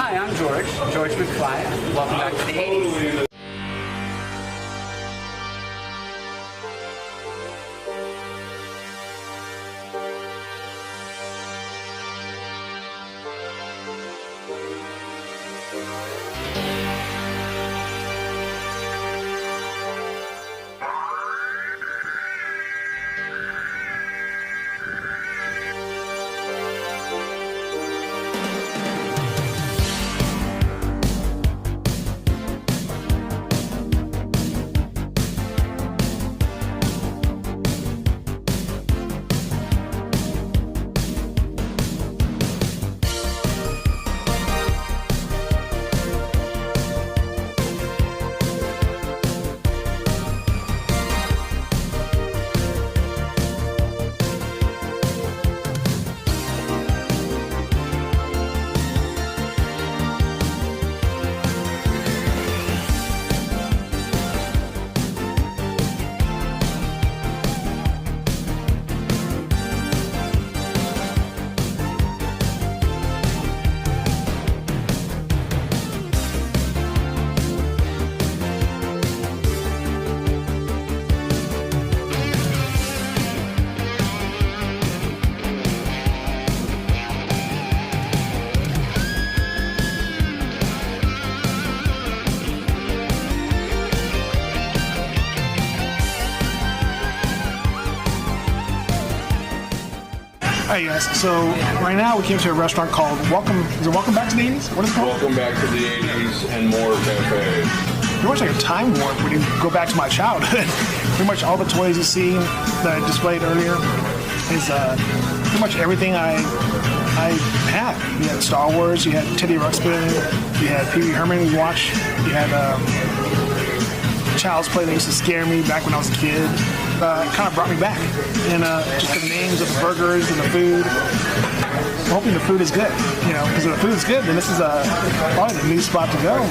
Hi, I'm George McFly. Welcome back to the 80s. Hey guys, so right now we came to a restaurant called Welcome Back to the 80s? What is it called? Welcome Back to the 80s and More Cafe. Pretty much like a time warp when you go back to my childhood. Pretty much all the toys you see that I displayed earlier is pretty much everything I had. You had Star Wars, you had Teddy Ruxpin, you had Pee Wee Herman we watched, you had Child's Play that used to scare me back when I was a kid. Kind of brought me back. And just the names of the burgers and the food. I'm hoping the food is good, because if the food is good, then this is probably the new spot to go.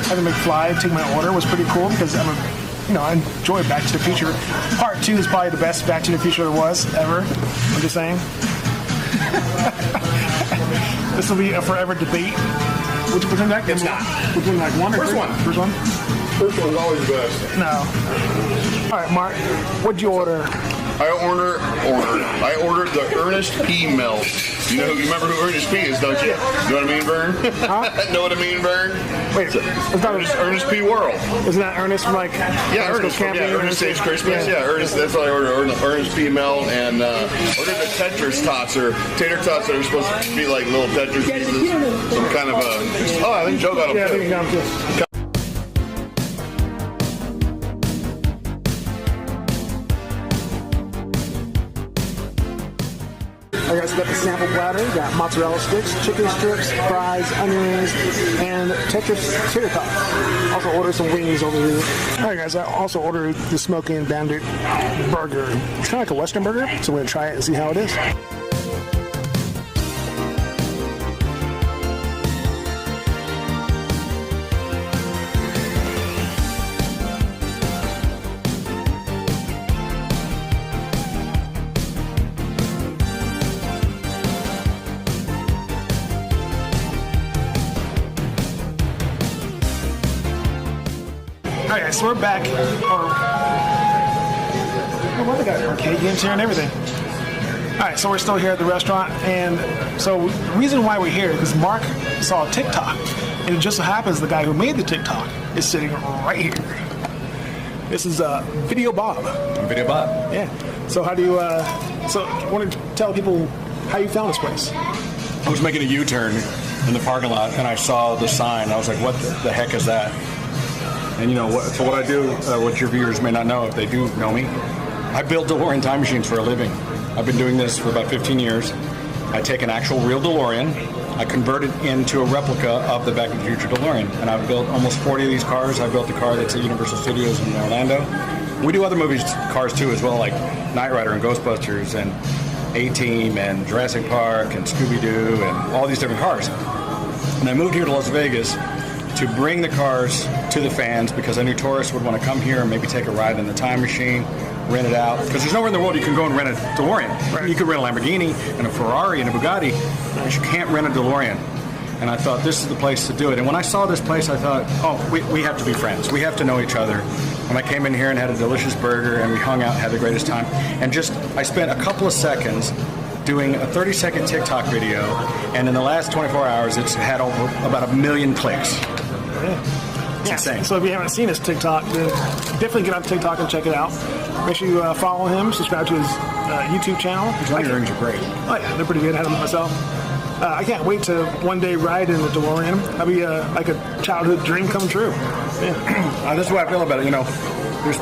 Having McFly take my order was pretty cool because I enjoy Back to the Future. Part 2 is probably the best Back to the Future there was ever. I'm just saying. This will be a forever debate. Which one like? It's not. Which one like one or First three? one. First one? First one's always the best. No. All right, Mark. What'd you order? I ordered the Ernest P. melt. You remember who Ernest P. is, don't you? Know what I mean, Vern? Huh? Know what I mean, Vern? Wait, is that Ernest P. World. Isn't that Ernest from like? Ernest Saves Christmas. Yeah, Ernest. That's what I ordered. Ernest P. melt and ordered the Tetris tosser. Tater tots that are supposed to be like little Tetris pieces. Some kind of a. Oh, I think Joe got them Yeah, I too. think you got them too. I guys got the sample platter, got mozzarella sticks, chicken strips, fries, onions, and Tetris tater tots. Also ordered some wings over here. Alright guys, I also ordered the Smoking Bandit burger. It's kind of like a Western burger, so we're going to try it and see how it is. Alright, so we're back. They got arcade games here and everything. Alright, so we're still here at the restaurant, and so the reason why we're here is because Mark saw a TikTok, and it just so happens the guy who made the TikTok is sitting right here. This is Video Bob. Video Bob? Yeah. So how do you, so I want to tell people how you found this place. I was making a U-turn in the parking lot, and I saw the sign. I was like, what the heck is that? And what I do, what your viewers may not know, if they do know me, I build DeLorean time machines for a living. I've been doing this for about 15 years. I take an actual real DeLorean, I convert it into a replica of the Back to the Future DeLorean, and I've built almost 40 of these cars. I built the car that's at Universal Studios in Orlando. We do other movies, cars too, as well, like Knight Rider and Ghostbusters and A-Team and Jurassic Park and Scooby-Doo and all these different cars. And I moved here to Las Vegas to bring the cars to the fans because I knew tourists would want to come here and maybe take a ride in the time machine, rent it out. Because there's nowhere in the world you can go and rent a DeLorean. Right. You could rent a Lamborghini and a Ferrari and a Bugatti, but you can't rent a DeLorean. And I thought, this is the place to do it. And when I saw this place, I thought, oh, we have to be friends. We have to know each other. And I came in here and had a delicious burger, and we hung out and had the greatest time. And I spent a couple of seconds doing a 30-second TikTok video, and in the last 24 hours, it's had over about 1 million clicks. It's insane. So if you haven't seen his TikTok, then definitely get on TikTok and check it out. Make sure you follow him, subscribe to his YouTube channel. His onion rings are great. Oh yeah, they're pretty good. I had them myself. I can't wait to one day ride in the DeLorean. That'll be like a childhood dream come true. Yeah. This is what I feel about it. You know, there's,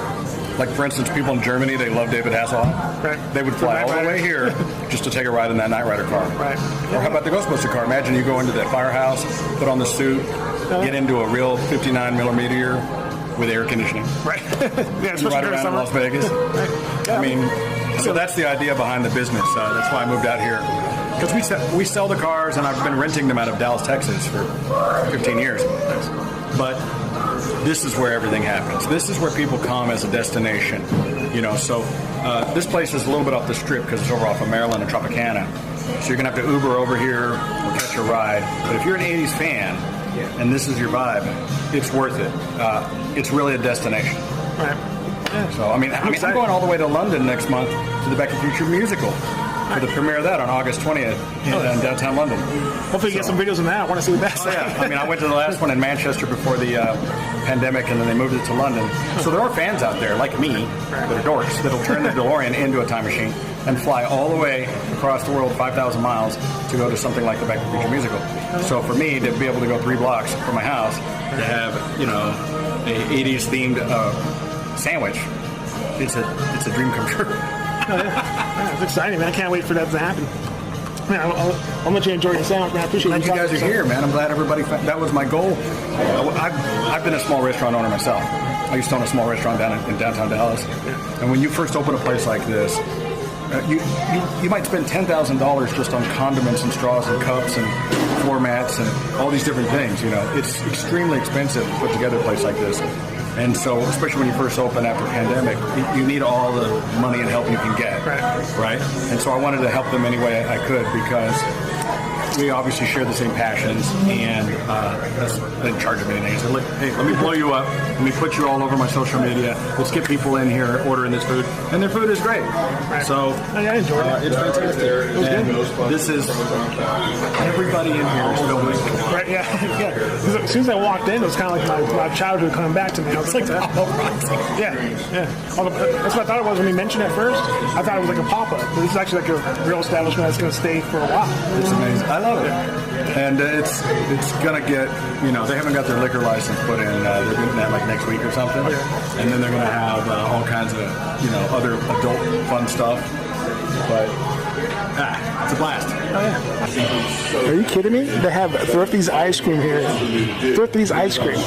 like, for instance, people in Germany, they love David Hasselhoff. Right. They would fly all the way here just to take a ride in that Knight Rider car. Right. Or how about the Ghostbuster car? Imagine you go into that firehouse, put on the suit, get into a real 59mm Meteor with air conditioning. Right. Yeah, You ride especially during around in summer. Las Vegas. I mean, so that's the idea behind the business. That's why I moved out here. Because we sell the cars, and I've been renting them out of Dallas, Texas for 15 years. But this is where everything happens. This is where people come as a destination. You know, so this place is a little bit off the strip because it's over off of Maryland and Tropicana. So you're going to have to Uber over here or catch a ride. But if you're an 80s fan, and this is your vibe, it's worth it. It's really a destination. Right. Yeah. So, I mean, I'm going all the way to London next month to the Back to the Future musical for the premiere of that on August 20th in downtown London. Hopefully you get some videos on that. I want to see what that's like. Yeah, I mean, I went to the last one in Manchester before the pandemic, and then they moved it to London. So there are fans out there, like me, that are dorks, that'll turn the DeLorean into a time machine and fly all the way across the world 5,000 miles to go to something like the Back to the Future musical. So for me, to be able to go 3 blocks from my house to have, you know, a 80s themed sandwich, it's a dream come true. Yeah, it's exciting, man. I can't wait for that to happen. Man, I'll let you enjoy your sandwich, man. I appreciate Glad you guys are talking. here, man. I'm glad everybody. That was my goal. I've been a small restaurant owner myself. I used to own a small restaurant down in downtown Dallas. And when you first open a place like this, you might spend $10,000 just on condiments and straws and cups and floor mats and all these different things. You know, it's extremely expensive to put together a place like this. And so, especially when you first open after pandemic, you need all the money and help you can get, right? And so I wanted to help them any way I could because we obviously share the same passions, and I didn't charge them anything. I said, hey, let me blow you up. Let me put you all over my social media. Let's get people in here ordering this food. And their food is great. So I enjoyed it. it's fantastic. And this is, everybody in here is filming. Right, yeah. As soon as I walked in, it was kind of like my childhood coming back to me. I was like, yeah. That's what I thought it was when he mentioned it first. I thought it was like a pop-up, but this is actually like a real establishment that's going to stay for a while. It's amazing. I love it. And it's going to get, you know, they haven't got their liquor license put in. They're getting that like next week or something. And then they're going to have all kinds of, you know, other adult fun stuff. But it's a blast. Oh, yeah. Are you kidding me? They have Thrifty's ice cream here. Thrifty's ice cream.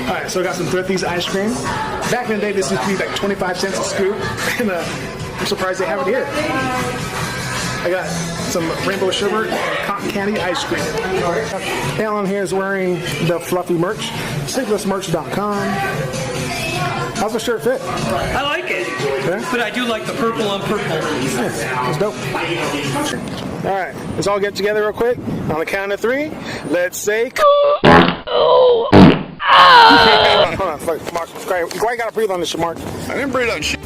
Alright, so I got some Thrifty's ice cream. Back in the day, this used to be like 25 cents a scoop, and I'm surprised they have it here. I got some rainbow sherbet and cotton candy ice cream. Alan here is wearing the fluffy merch. Sleeplessmerch.com. How's the shirt fit? I like it, Yeah? but I do like the purple on purple. Yeah, it's dope. All right, let's all get together real quick. On the count of 3, let's say. Hold on, Mark. Why you gotta breathe on this shit, Mark? I didn't breathe on shit.